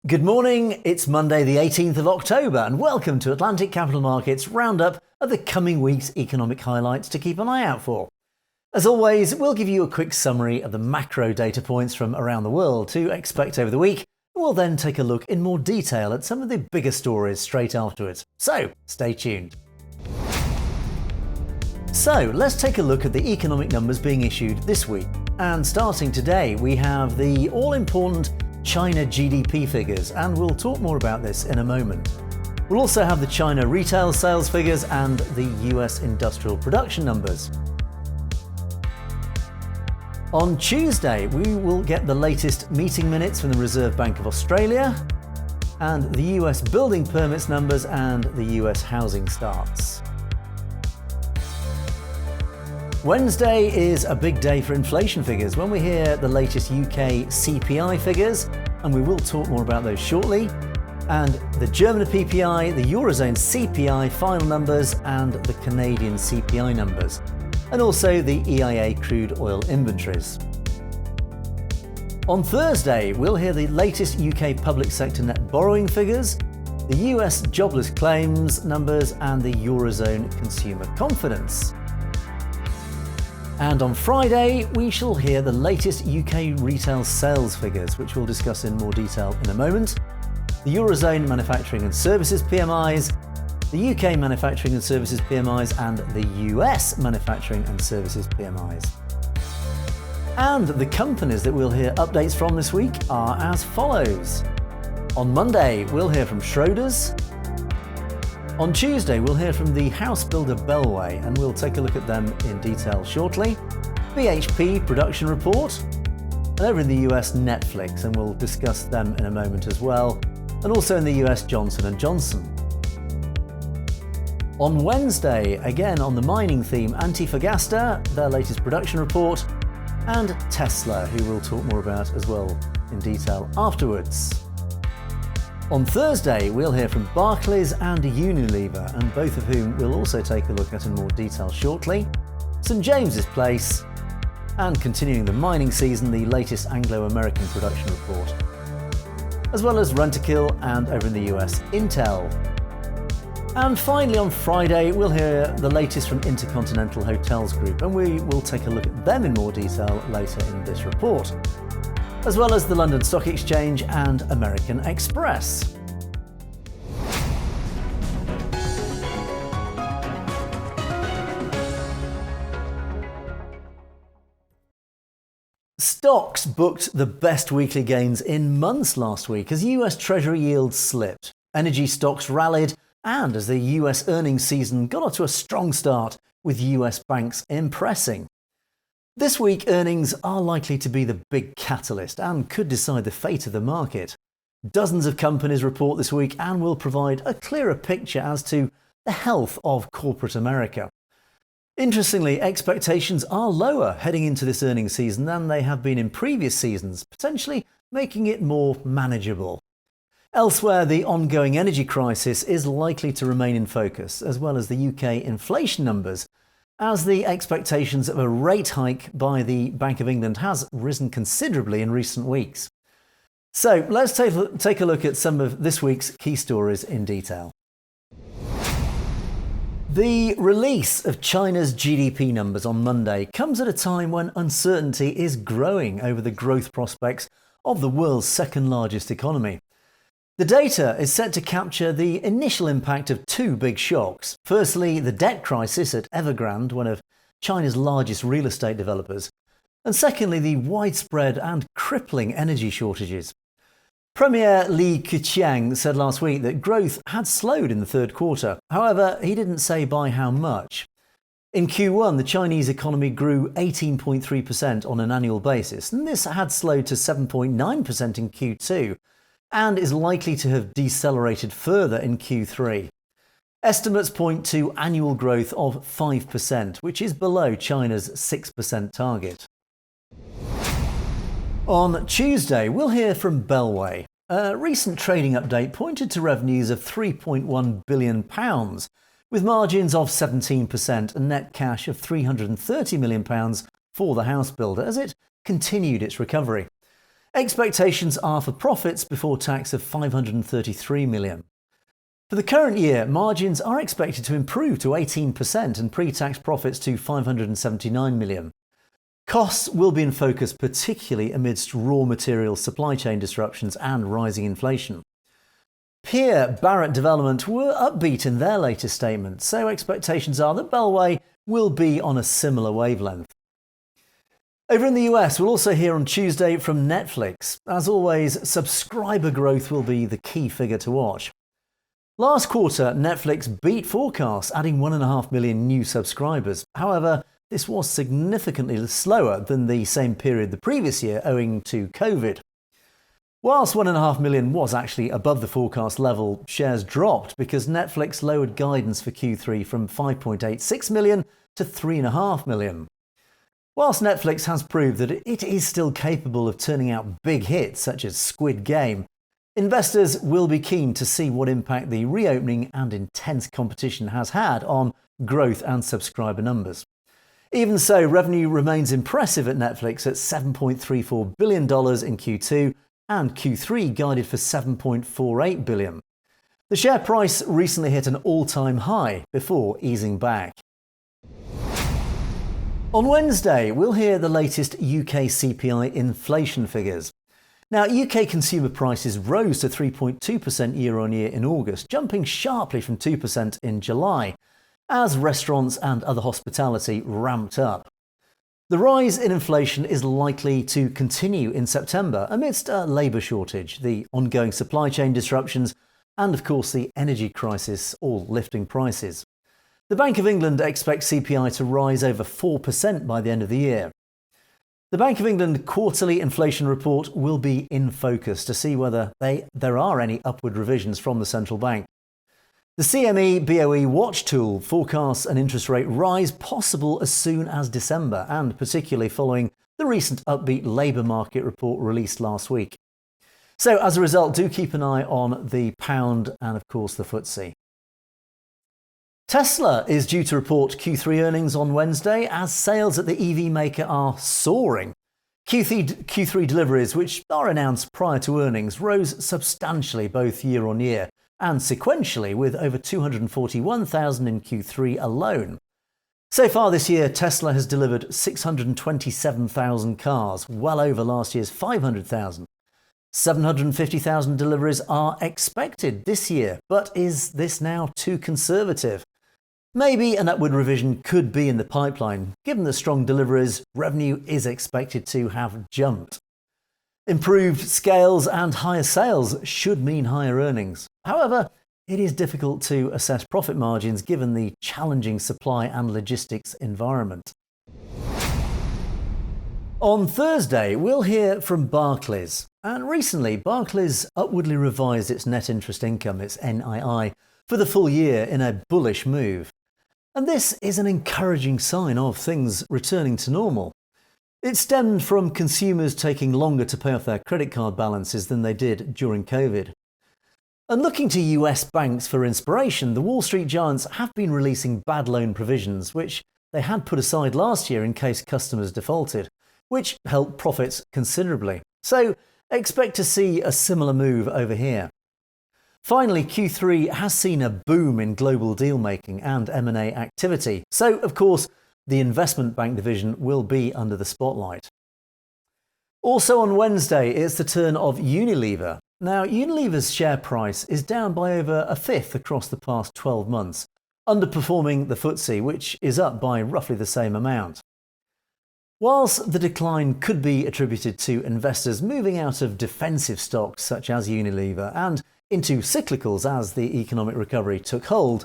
Good morning, it's Monday the 18th of October and welcome to Atlantic Capital Markets roundup of the coming week's economic highlights to keep an eye out for. As always, we'll give you a quick summary of the macro data points from around the world to expect over the week. We'll then take a look in more detail at some of the bigger stories straight afterwards. So, stay tuned. So, let's take a look at the economic numbers being issued this week. And starting today, we have the all-important China GDP figures, and we'll talk more about this in a moment. We'll also have the China retail sales figures and the US industrial production numbers. On Tuesday, we will get the latest meeting minutes from the Reserve Bank of Australia, and the US building permits numbers and the US housing starts. Wednesday is a big day for inflation figures when we hear the latest UK CPI figures, and we will talk more about those shortly, and the German PPI, the Eurozone CPI final numbers, and the Canadian CPI numbers, and also the EIA crude oil inventories. On Thursday, we'll hear the latest UK public sector net borrowing figures, the US jobless claims numbers, and the Eurozone consumer confidence. And on Friday, we shall hear the latest UK retail sales figures, which we'll discuss in more detail in a moment, the Eurozone manufacturing and services PMIs, the UK manufacturing and services PMIs, and the US manufacturing and services PMIs. And the companies that we'll hear updates from this week are as follows. On Monday, we'll hear from Schroders. On Tuesday, we'll hear from the house builder BELLWAY, and we'll take a look at them in detail shortly. BHP production report, and over in the US, Netflix, and we'll discuss them in a moment as well. And also in the US, Johnson & Johnson. On Wednesday, again on the mining theme, Antofagasta, their latest production report, and Tesla, who we'll talk more about as well in detail afterwards. On Thursday, we'll hear from BARCLAYS and Unilever, and both of whom we'll also take a look at in more detail shortly. St James's Place, and continuing the mining season, the latest Anglo-American production report. As well as Rentokil, and over in the US, Intel. And finally on Friday, we'll hear the latest from Intercontinental Hotels Group, and we will take a look at them in more detail later in this report, as well as the London Stock Exchange and American Express. Stocks booked the best weekly gains in months last week as US Treasury yields slipped, energy stocks rallied, and as the US earnings season got off to a strong start with US banks impressing. This week, earnings are likely to be the big catalyst and could decide the fate of the market. Dozens of companies report this week and will provide a clearer picture as to the health of corporate America. Interestingly, expectations are lower heading into this earnings season than they have been in previous seasons, potentially making it more manageable. Elsewhere, the ongoing energy crisis is likely to remain in focus, as well as the UK inflation numbers, as the expectations of a rate hike by the Bank of England has risen considerably in recent weeks. So let's take a look at some of this week's key stories in detail. The release of China's GDP numbers on Monday comes at a time when uncertainty is growing over the growth prospects of the world's second largest economy. The data is set to capture the initial impact of two big shocks. Firstly, the debt crisis at Evergrande, one of China's largest real estate developers, and secondly, the widespread and crippling energy shortages. Premier Li Keqiang said last week that growth had slowed in the third quarter. However, he didn't say by how much. In Q1, the Chinese economy grew 18.3% on an annual basis, and this had slowed to 7.9% in Q2. And is likely to have decelerated further in Q3. Estimates point to annual growth of 5%, which is below China's 6% target. On Tuesday, we'll hear from BELLWAY. A recent trading update pointed to revenues of £3.1 billion, with margins of 17% and net cash of £330 million for the house builder as it continued its recovery. Expectations are for profits before tax of £533 million. For the current year, margins are expected to improve to 18% and pre-tax profits to £579 million. Costs will be in focus, particularly amidst raw material supply chain disruptions and rising inflation. Peer Barratt Development were upbeat in their latest statement, so expectations are that BELLWAY will be on a similar wavelength. Over in the US, we'll also hear on Tuesday from Netflix. As always, subscriber growth will be the key figure to watch. Last quarter, Netflix beat forecasts, adding 1.5 million new subscribers. However, this was significantly slower than the same period the previous year owing to COVID. Whilst 1.5 million was actually above the forecast level, shares dropped because Netflix lowered guidance for Q3 from 5.86 million to 3.5 million. Whilst Netflix has proved that it is still capable of turning out big hits such as Squid Game, investors will be keen to see what impact the reopening and intense competition has had on growth and subscriber numbers. Even so, revenue remains impressive at Netflix at $7.34 billion in Q2 and Q3 guided for $7.48 billion. The share price recently hit an all-time high before easing back. On Wednesday, we'll hear the latest UK CPI inflation figures. Now, UK consumer prices rose to 3.2% year-on-year in August, jumping sharply from 2% in July, as restaurants and other hospitality ramped up. The rise in inflation is likely to continue in September amidst a labour shortage, the ongoing supply chain disruptions, and of course the energy crisis, all lifting prices. The Bank of England expects CPI to rise over 4% by the end of the year. The Bank of England quarterly inflation report will be in focus to see whether there are any upward revisions from the central bank. The CME BOE Watch tool forecasts an interest rate rise possible as soon as December, and particularly following the recent upbeat labour market report released last week. So as a result, do keep an eye on the pound and of course the FTSE. Tesla is due to report Q3 earnings on Wednesday as sales at the EV maker are soaring. Q3 deliveries, which are announced prior to earnings, rose substantially both year on year and sequentially, with over 241,000 in Q3 alone. So far this year, Tesla has delivered 627,000 cars, well over last year's 500,000. 750,000 deliveries are expected this year, but is this now too conservative? Maybe an upward revision could be in the pipeline. Given the strong deliveries, revenue is expected to have jumped. Improved scales and higher sales should mean higher earnings. However, it is difficult to assess profit margins given the challenging supply and logistics environment. On Thursday, we'll hear from Barclays. And recently, Barclays upwardly revised its net interest income, its NII, for the full year in a bullish move. And this is an encouraging sign of things returning to normal. It stemmed from consumers taking longer to pay off their credit card balances than they did during COVID. And looking to US banks for inspiration, the Wall Street giants have been releasing bad loan provisions, which they had put aside last year in case customers defaulted, which helped profits considerably. So expect to see a similar move over here. Finally, Q3 has seen a boom in global deal-making and M&A activity. So, of course, the investment bank division will be under the spotlight. Also on Wednesday, it's the turn of Unilever. Now, Unilever's share price is down by over a fifth across the past 12 months, underperforming the FTSE, which is up by roughly the same amount. Whilst the decline could be attributed to investors moving out of defensive stocks such as Unilever and into cyclicals as the economic recovery took hold,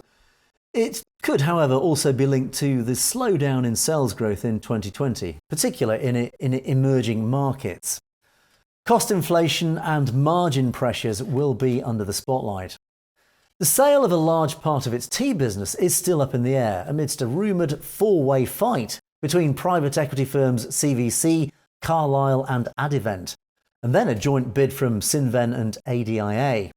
it could, however, also be linked to the slowdown in sales growth in 2020, particularly in emerging markets. Cost inflation and margin pressures will be under the spotlight. The sale of a large part of its tea business is still up in the air amidst a rumoured four-way fight between private equity firms CVC, Carlyle and Advent, and then a joint bid from Cinven and ADIA.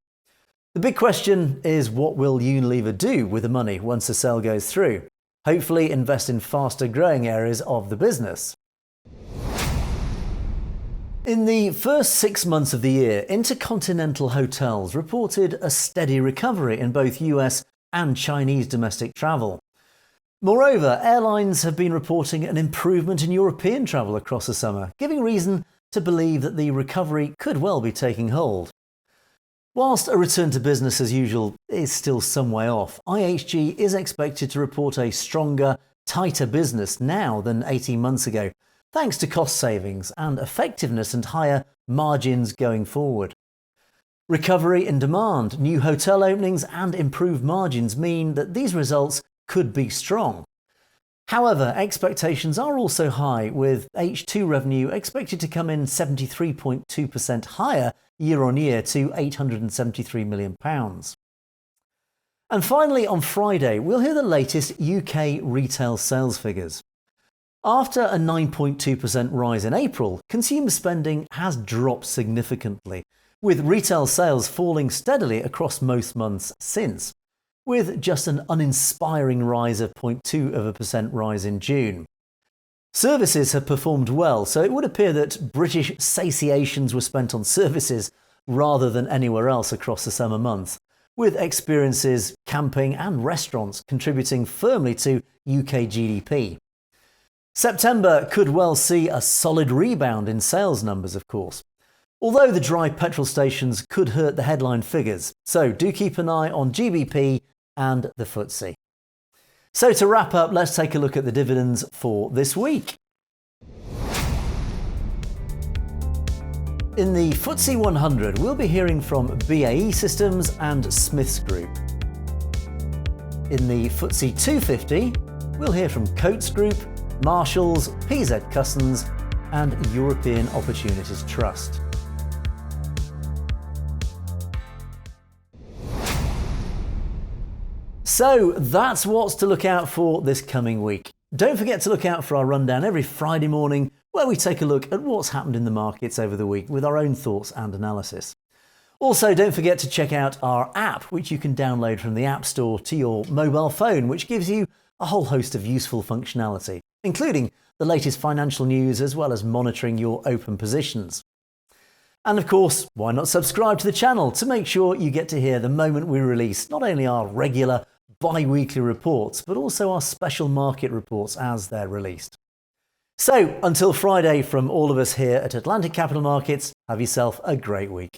The big question is, what will Unilever do with the money once the sale goes through? Hopefully invest in faster growing areas of the business. In the first 6 months of the year, intercontinental hotels reported a steady recovery in both US and Chinese domestic travel. Moreover, airlines have been reporting an improvement in European travel across the summer, giving reason to believe that the recovery could well be taking hold. Whilst a return to business as usual is still some way off, IHG is expected to report a stronger, tighter business now than 18 months ago, thanks to cost savings and effectiveness and higher margins going forward. Recovery in demand, new hotel openings and improved margins mean that these results could be strong. However, expectations are also high, with H2 revenue expected to come in 73.2% higher year-on-year to £873 million. And finally, on Friday, we'll hear the latest UK retail sales figures. After a 9.2% rise in April, consumer spending has dropped significantly, with retail sales falling steadily across most months since, with just an uninspiring rise of 0.2% rise in June. Services have performed well, so it would appear that British satiations were spent on services rather than anywhere else across the summer months, with experiences, camping and restaurants contributing firmly to UK GDP. September could well see a solid rebound in sales numbers, of course, although the dry petrol stations could hurt the headline figures, so do keep an eye on GBP and the FTSE. So to wrap up, let's take a look at the dividends for this week. In the FTSE 100, we'll be hearing from BAE Systems and Smiths Group. In the FTSE 250, we'll hear from Coates Group, Marshalls, PZ Cussons and European Opportunities Trust. So that's what's to look out for this coming week. Don't forget to look out for our rundown every Friday morning, where we take a look at what's happened in the markets over the week with our own thoughts and analysis. Also, don't forget to check out our app, which you can download from the App Store to your mobile phone, which gives you a whole host of useful functionality, including the latest financial news as well as monitoring your open positions. And of course, why not subscribe to the channel to make sure you get to hear the moment we release not only our regular bi-weekly reports, but also our special market reports as they're released. So, until Friday, from all of us here at Atlantic Capital Markets, have yourself a great week.